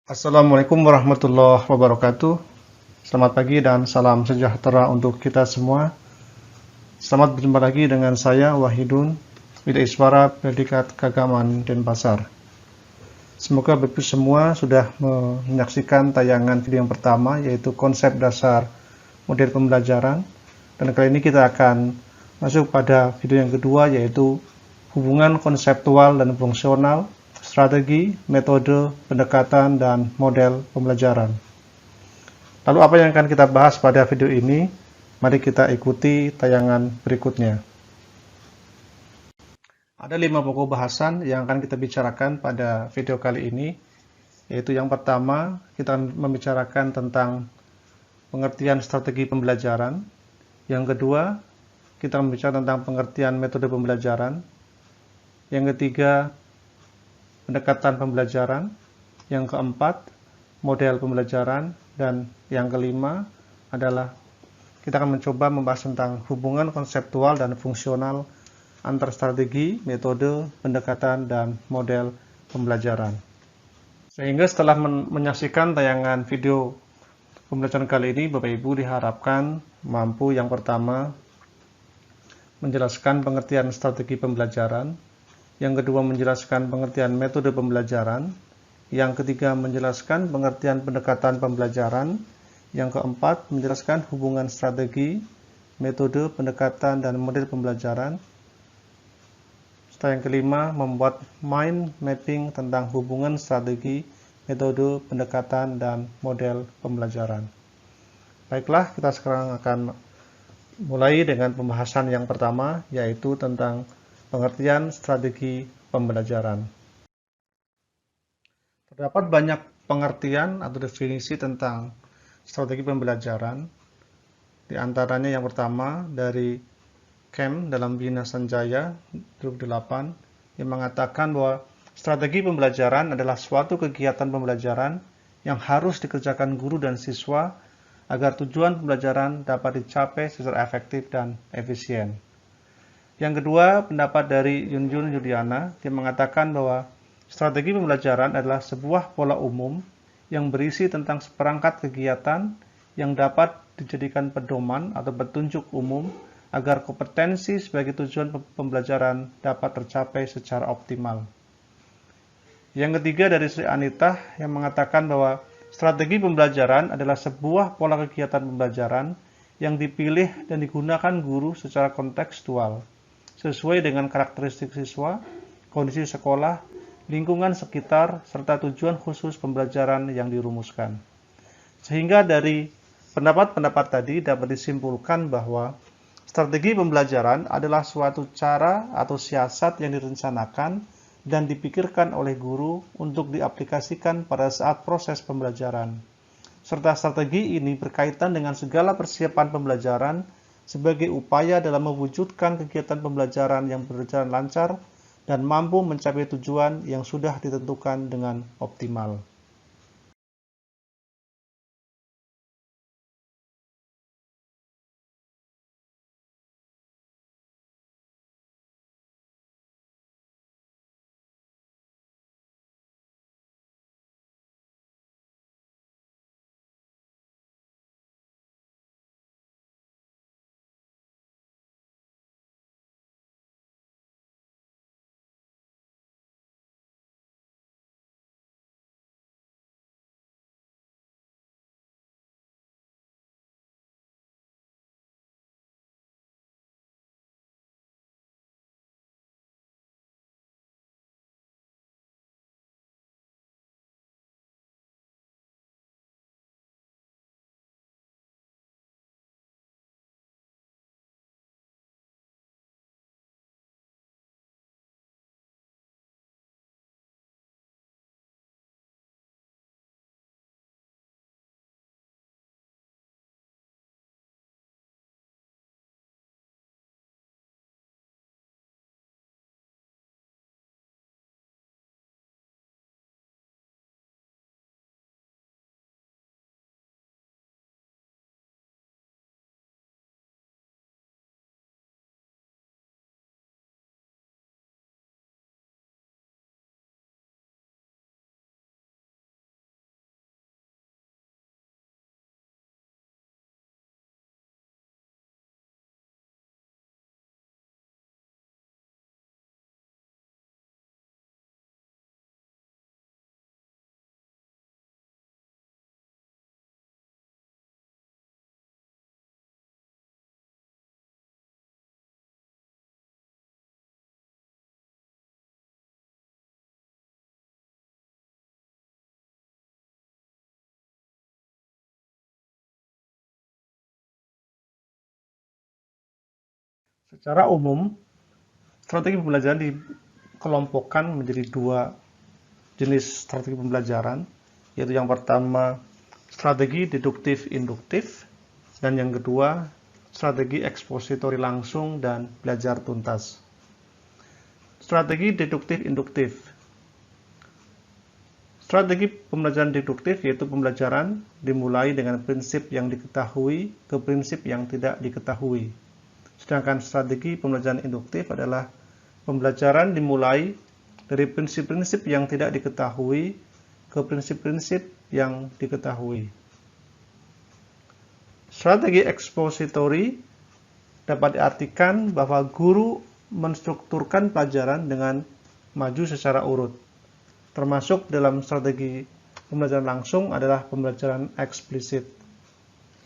Assalamualaikum warahmatullahi wabarakatuh. Selamat pagi dan salam sejahtera untuk kita semua. Selamat berjumpa lagi dengan saya Wahidun, Widaiswara Predikat Keagamaan Denpasar. Semoga Bapak semua sudah menyaksikan tayangan video yang pertama, yaitu konsep dasar model pembelajaran. Dan kali ini kita akan masuk pada video yang kedua, yaitu hubungan konseptual dan fungsional, strategi, metode, pendekatan, dan model pembelajaran. Lalu apa yang akan kita bahas pada video ini? Mari kita ikuti tayangan berikutnya. Ada 5 pokok bahasan yang akan kita bicarakan pada video kali ini, yaitu yang pertama, kita akan membicarakan tentang pengertian strategi pembelajaran. Yang kedua, kita akan bicara tentang pengertian metode pembelajaran. Yang ketiga, pendekatan pembelajaran. Yang keempat, model pembelajaran. Dan yang kelima adalah kita akan mencoba membahas tentang hubungan konseptual dan fungsional antar strategi, metode, pendekatan, dan model pembelajaran. Sehingga setelah menyaksikan tayangan video pembelajaran kali ini, Bapak Ibu diharapkan mampu yang pertama menjelaskan pengertian strategi pembelajaran, yang kedua menjelaskan pengertian metode pembelajaran, yang ketiga menjelaskan pengertian pendekatan pembelajaran, yang keempat menjelaskan hubungan strategi, metode, pendekatan, dan model pembelajaran, serta yang kelima membuat mind mapping tentang hubungan strategi, metode, pendekatan, dan model pembelajaran. Baiklah, kita sekarang akan mulai dengan pembahasan yang pertama, yaitu tentang pengertian strategi pembelajaran. Terdapat banyak pengertian atau definisi tentang strategi pembelajaran. Di antaranya yang pertama dari Kem dalam Bina Sanjaya 2008 yang mengatakan bahwa strategi pembelajaran adalah suatu kegiatan pembelajaran yang harus dikerjakan guru dan siswa agar tujuan pembelajaran dapat dicapai secara efektif dan efisien. Yang kedua, pendapat dari Yun Yudiana yang mengatakan bahwa strategi pembelajaran adalah sebuah pola umum yang berisi tentang seperangkat kegiatan yang dapat dijadikan pedoman atau petunjuk umum agar kompetensi sebagai tujuan pembelajaran dapat tercapai secara optimal. Yang ketiga dari Sri Anita yang mengatakan bahwa strategi pembelajaran adalah sebuah pola kegiatan pembelajaran yang dipilih dan digunakan guru secara kontekstual, sesuai dengan karakteristik siswa, kondisi sekolah, lingkungan sekitar, serta tujuan khusus pembelajaran yang dirumuskan. Sehingga dari pendapat-pendapat tadi dapat disimpulkan bahwa strategi pembelajaran adalah suatu cara atau siasat yang direncanakan dan dipikirkan oleh guru untuk diaplikasikan pada saat proses pembelajaran. Serta strategi ini berkaitan dengan segala persiapan pembelajaran sebagai upaya dalam mewujudkan kegiatan pembelajaran yang berjalan lancar dan mampu mencapai tujuan yang sudah ditentukan dengan optimal. Secara umum, strategi pembelajaran dikelompokkan menjadi dua jenis strategi pembelajaran, yaitu yang pertama strategi deduktif-induktif, dan yang kedua strategi ekspositori langsung dan belajar tuntas. Strategi deduktif-induktif. Strategi pembelajaran deduktif yaitu pembelajaran dimulai dengan prinsip yang diketahui ke prinsip yang tidak diketahui. Sedangkan strategi pembelajaran induktif adalah pembelajaran dimulai dari prinsip-prinsip yang tidak diketahui ke prinsip-prinsip yang diketahui. Strategi ekspositori dapat diartikan bahwa guru menstrukturkan pelajaran dengan maju secara urut. Termasuk dalam strategi pembelajaran langsung adalah pembelajaran eksplisit.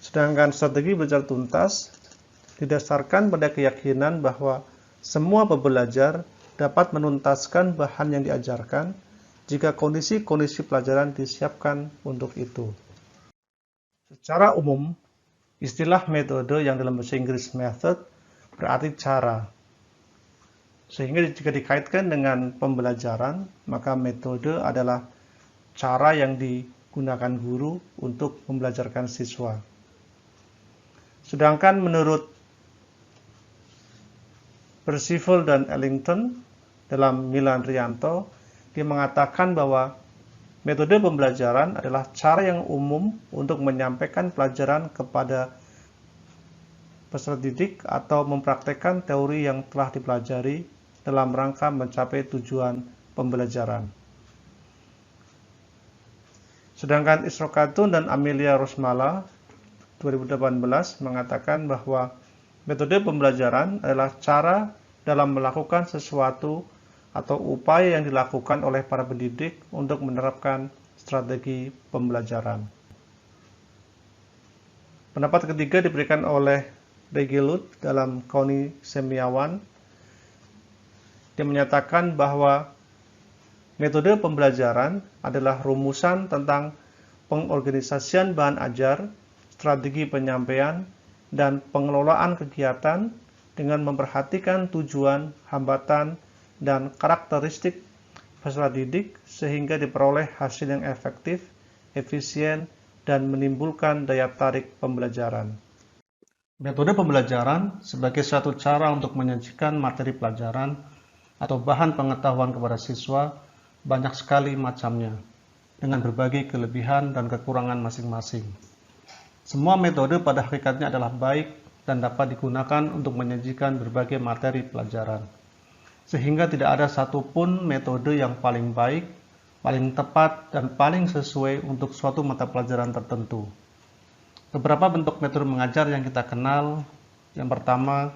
Sedangkan strategi belajar tuntas didasarkan pada keyakinan bahwa semua pembelajar dapat menuntaskan bahan yang diajarkan jika kondisi-kondisi pelajaran disiapkan untuk itu. Secara umum, istilah metode yang dalam bahasa Inggris method berarti cara. Sehingga jika dikaitkan dengan pembelajaran, maka metode adalah cara yang digunakan guru untuk membelajarkan siswa. Sedangkan menurut Percival dan Ellington dalam Milan Rianto, dia mengatakan bahwa metode pembelajaran adalah cara yang umum untuk menyampaikan pelajaran kepada peserta didik atau mempraktekkan teori yang telah dipelajari dalam rangka mencapai tujuan pembelajaran. Sedangkan Isrokatun dan Amelia Rosmala 2018 mengatakan bahwa metode pembelajaran adalah cara dalam melakukan sesuatu atau upaya yang dilakukan oleh para pendidik untuk menerapkan strategi pembelajaran. Pendapat ketiga diberikan oleh Regelut dalam Kauni Semiawan. Dia menyatakan bahwa metode pembelajaran adalah rumusan tentang pengorganisasian bahan ajar, strategi penyampaian, dan pengelolaan kegiatan dengan memperhatikan tujuan, hambatan, dan karakteristik peserta didik sehingga diperoleh hasil yang efektif, efisien, dan menimbulkan daya tarik pembelajaran. Metode pembelajaran sebagai suatu cara untuk menyajikan materi pelajaran atau bahan pengetahuan kepada siswa banyak sekali macamnya, dengan berbagai kelebihan dan kekurangan masing-masing. Semua metode pada hakikatnya adalah baik dan dapat digunakan untuk menyajikan berbagai materi pelajaran. Sehingga tidak ada satupun metode yang paling baik, paling tepat, dan paling sesuai untuk suatu mata pelajaran tertentu. Beberapa bentuk metode mengajar yang kita kenal. Yang pertama,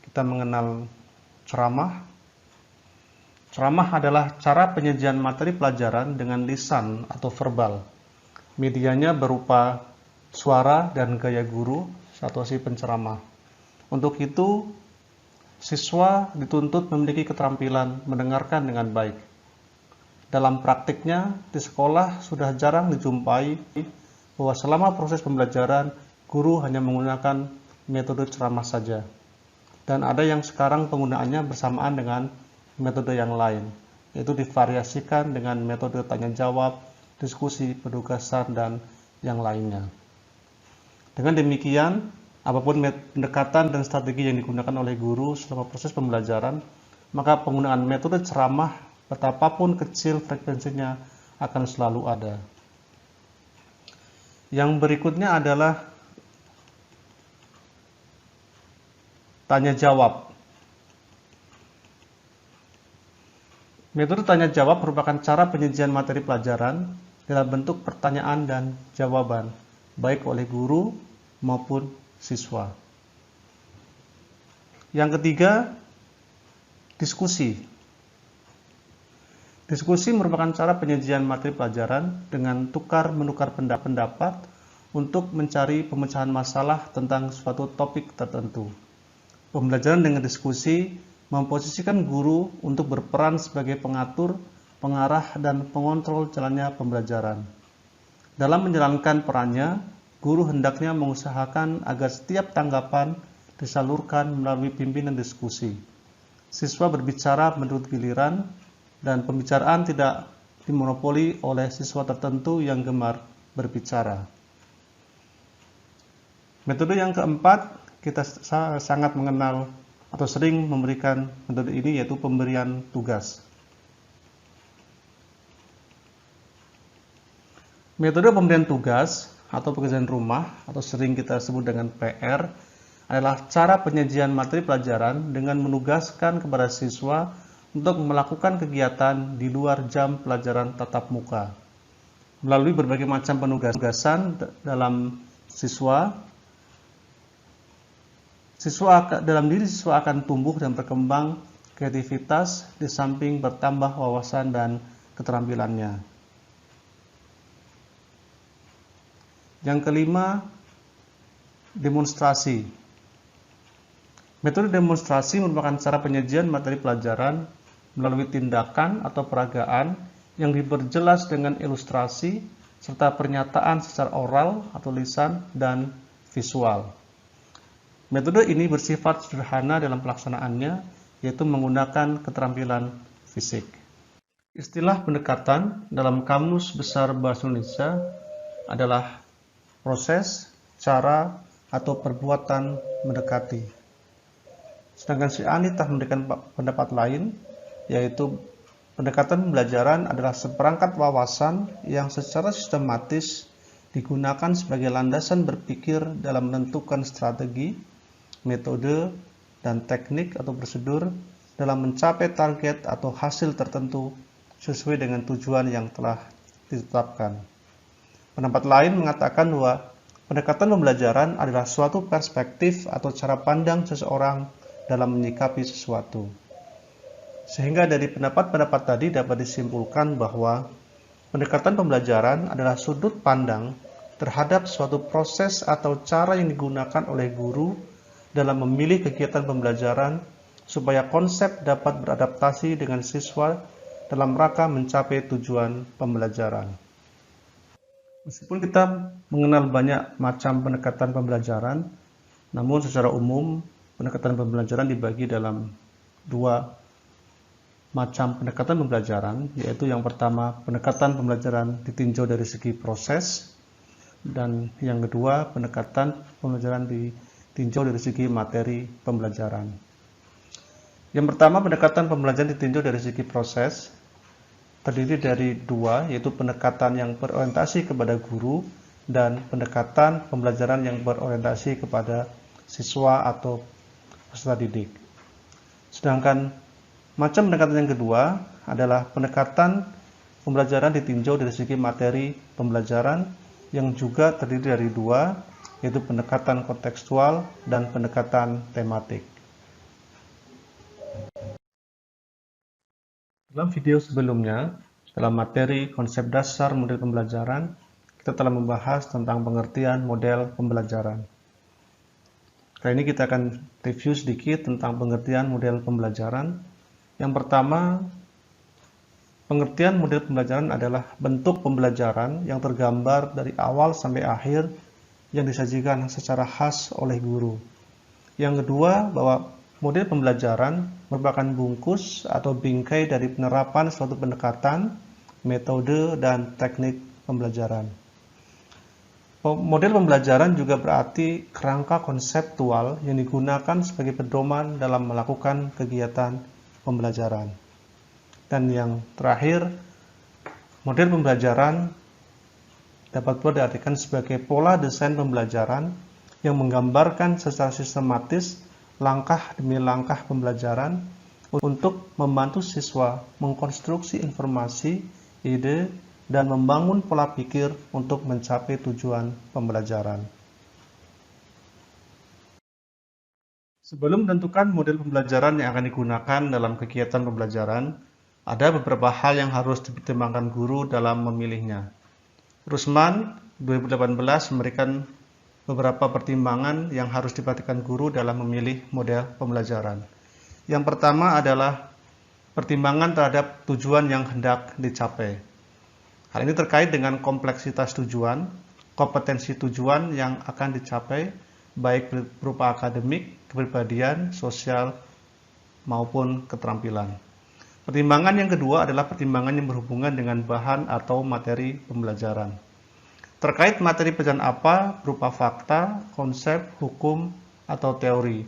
kita mengenal ceramah. Ceramah adalah cara penyajian materi pelajaran dengan lisan atau verbal. Medianya berupa suara dan gaya guru atau si penceramah. Untuk itu, siswa dituntut memiliki keterampilan mendengarkan dengan baik. Dalam praktiknya, di sekolah sudah jarang dijumpai bahwa selama proses pembelajaran, guru hanya menggunakan metode ceramah saja. Dan ada yang sekarang penggunaannya bersamaan dengan metode yang lain, yaitu divariasikan dengan metode tanya-jawab, diskusi, penugasan, dan yang lainnya. Dengan demikian, apapun pendekatan dan strategi yang digunakan oleh guru selama proses pembelajaran, maka penggunaan metode ceramah, betapapun kecil frekuensinya, akan selalu ada. Yang berikutnya adalah tanya-jawab. Metode tanya-jawab merupakan cara penyajian materi pelajaran dalam bentuk pertanyaan dan jawaban, baik oleh guru maupun siswa. Yang ketiga, diskusi. Diskusi merupakan cara penyajian materi pelajaran dengan tukar-menukar pendapat untuk mencari pemecahan masalah tentang suatu topik tertentu. Pembelajaran dengan diskusi memposisikan guru untuk berperan sebagai pengatur, pengarah, dan pengontrol jalannya pembelajaran. Dalam menjalankan perannya, guru hendaknya mengusahakan agar setiap tanggapan disalurkan melalui pimpinan diskusi. Siswa berbicara menurut giliran, dan pembicaraan tidak dimonopoli oleh siswa tertentu yang gemar berbicara. Metode yang keempat, kita sangat mengenal atau sering memberikan metode ini, yaitu pemberian tugas. Metode pemberian tugas atau pekerjaan rumah atau sering kita sebut dengan PR adalah cara penyajian materi pelajaran dengan menugaskan kepada siswa untuk melakukan kegiatan di luar jam pelajaran tatap muka. Melalui berbagai macam penugasan dalam dalam diri siswa akan tumbuh dan berkembang kreativitas di samping bertambah wawasan dan keterampilannya. Yang kelima, demonstrasi. Metode demonstrasi merupakan cara penyajian materi pelajaran melalui tindakan atau peragaan yang diperjelas dengan ilustrasi serta pernyataan secara oral atau lisan dan visual. Metode ini bersifat sederhana dalam pelaksanaannya, yaitu menggunakan keterampilan fisik. Istilah pendekatan dalam Kamus Besar Bahasa Indonesia adalah proses, cara, atau perbuatan mendekati. Sedangkan si Anita memberikan pendapat lain, yaitu pendekatan pembelajaran adalah seperangkat wawasan yang secara sistematis digunakan sebagai landasan berpikir dalam menentukan strategi, metode, dan teknik atau prosedur dalam mencapai target atau hasil tertentu sesuai dengan tujuan yang telah ditetapkan. Pendapat lain mengatakan bahwa pendekatan pembelajaran adalah suatu perspektif atau cara pandang seseorang dalam menyikapi sesuatu. Sehingga dari pendapat-pendapat tadi dapat disimpulkan bahwa pendekatan pembelajaran adalah sudut pandang terhadap suatu proses atau cara yang digunakan oleh guru dalam memilih kegiatan pembelajaran supaya konsep dapat beradaptasi dengan siswa dalam rangka mencapai tujuan pembelajaran. Meskipun kita mengenal banyak macam pendekatan pembelajaran, namun secara umum pendekatan pembelajaran dibagi dalam dua macam pendekatan pembelajaran, yaitu yang pertama pendekatan pembelajaran ditinjau dari segi proses, dan yang kedua pendekatan pembelajaran ditinjau dari segi materi pembelajaran. Yang pertama, pendekatan pembelajaran ditinjau dari segi proses terdiri dari dua, yaitu pendekatan yang berorientasi kepada guru dan pendekatan pembelajaran yang berorientasi kepada siswa atau peserta didik. Sedangkan macam pendekatan yang kedua adalah pendekatan pembelajaran ditinjau dari segi materi pembelajaran yang juga terdiri dari dua, yaitu pendekatan kontekstual dan pendekatan tematik. Dalam video sebelumnya, dalam materi konsep dasar model pembelajaran, kita telah membahas tentang pengertian model pembelajaran. Kali ini kita akan review sedikit tentang pengertian model pembelajaran. Yang pertama, pengertian model pembelajaran adalah bentuk pembelajaran yang tergambar dari awal sampai akhir yang disajikan secara khas oleh guru. Yang kedua, bahwa model pembelajaran merupakan bungkus atau bingkai dari penerapan suatu pendekatan, metode, dan teknik pembelajaran. Model pembelajaran juga berarti kerangka konseptual yang digunakan sebagai pedoman dalam melakukan kegiatan pembelajaran. Dan yang terakhir, model pembelajaran dapat pula diartikan sebagai pola desain pembelajaran yang menggambarkan secara sistematis langkah demi langkah pembelajaran untuk membantu siswa mengkonstruksi informasi, ide, dan membangun pola pikir untuk mencapai tujuan pembelajaran. Sebelum menentukan model pembelajaran yang akan digunakan dalam kegiatan pembelajaran, ada beberapa hal yang harus dipertimbangkan guru dalam memilihnya. Rusman 2018 memberikan beberapa pertimbangan yang harus diperhatikan guru dalam memilih model pembelajaran. Yang pertama adalah pertimbangan terhadap tujuan yang hendak dicapai. Hal ini terkait dengan kompleksitas tujuan, kompetensi tujuan yang akan dicapai, baik berupa akademik, kepribadian, sosial, maupun keterampilan. Pertimbangan yang kedua adalah pertimbangan yang berhubungan dengan bahan atau materi pembelajaran. Terkait materi pelajaran apa berupa fakta, konsep, hukum, atau teori.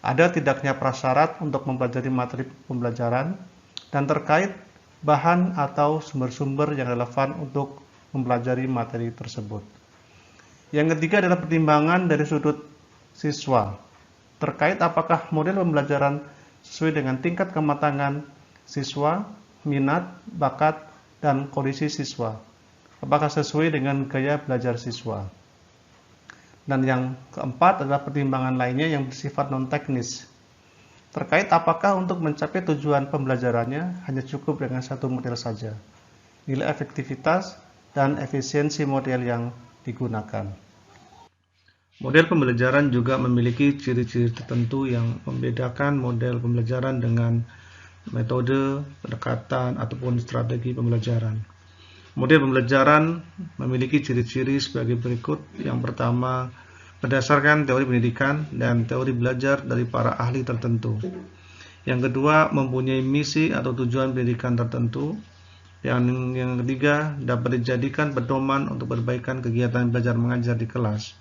Ada tidaknya prasyarat untuk mempelajari materi pembelajaran, dan terkait bahan atau sumber-sumber yang relevan untuk mempelajari materi tersebut. Yang ketiga adalah pertimbangan dari sudut siswa, terkait apakah model pembelajaran sesuai dengan tingkat kematangan siswa, minat, bakat, dan kondisi siswa. Apakah sesuai dengan gaya belajar siswa. Dan yang keempat adalah pertimbangan lainnya yang bersifat non-teknis, terkait apakah untuk mencapai tujuan pembelajarannya hanya cukup dengan satu model saja, nilai efektivitas dan efisiensi model yang digunakan. Model pembelajaran juga memiliki ciri-ciri tertentu yang membedakan model pembelajaran dengan metode, pendekatan, ataupun strategi pembelajaran. Model pembelajaran memiliki ciri-ciri sebagai berikut. Yang pertama, berdasarkan teori pendidikan dan teori belajar dari para ahli tertentu. Yang kedua, mempunyai misi atau tujuan pendidikan tertentu. Yang ketiga, dapat dijadikan pedoman untuk perbaikan kegiatan belajar mengajar di kelas.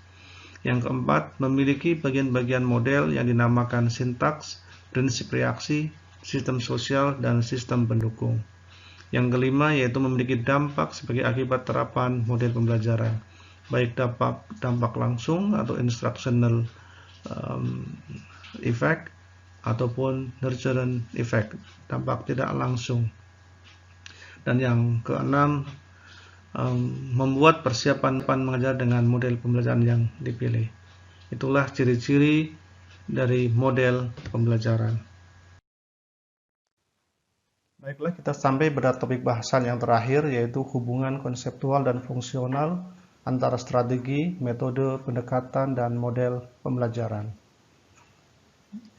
Yang keempat, memiliki bagian-bagian model yang dinamakan sintaks, prinsip reaksi, sistem sosial, dan sistem pendukung. Yang kelima yaitu memiliki dampak sebagai akibat terapan model pembelajaran, baik dampak langsung atau instructional effect ataupun nurture effect, dampak tidak langsung. Dan yang keenam, membuat persiapan mengajar dengan model pembelajaran yang dipilih. Itulah ciri-ciri dari model pembelajaran. Baiklah, kita sampai pada topik bahasan yang terakhir, yaitu hubungan konseptual dan fungsional antara strategi, metode, pendekatan, dan model pembelajaran.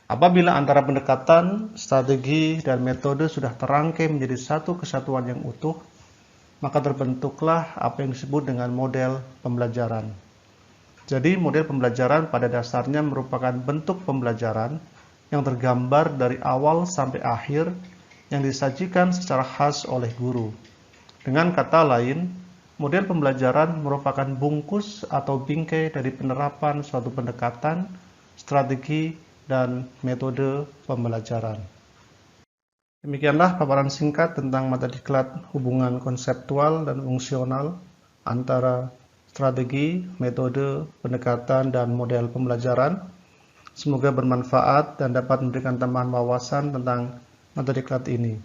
Apabila antara pendekatan, strategi, dan metode sudah terangkai menjadi satu kesatuan yang utuh, maka terbentuklah apa yang disebut dengan model pembelajaran. Jadi, model pembelajaran pada dasarnya merupakan bentuk pembelajaran yang tergambar dari awal sampai akhir, yang disajikan secara khas oleh guru. Dengan kata lain, model pembelajaran merupakan bungkus atau bingkai dari penerapan suatu pendekatan, strategi, dan metode pembelajaran. Demikianlah paparan singkat tentang materi diklat hubungan konseptual dan fungsional antara strategi, metode, pendekatan, dan model pembelajaran. Semoga bermanfaat dan dapat memberikan tambahan wawasan tentang materi diklat ini.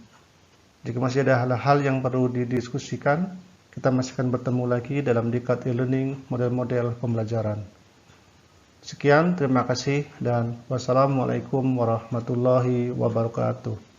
Jika masih ada hal-hal yang perlu didiskusikan, kita masih akan bertemu lagi dalam diklat e-learning model-model pembelajaran. Sekian, terima kasih, dan wassalamualaikum warahmatullahi wabarakatuh.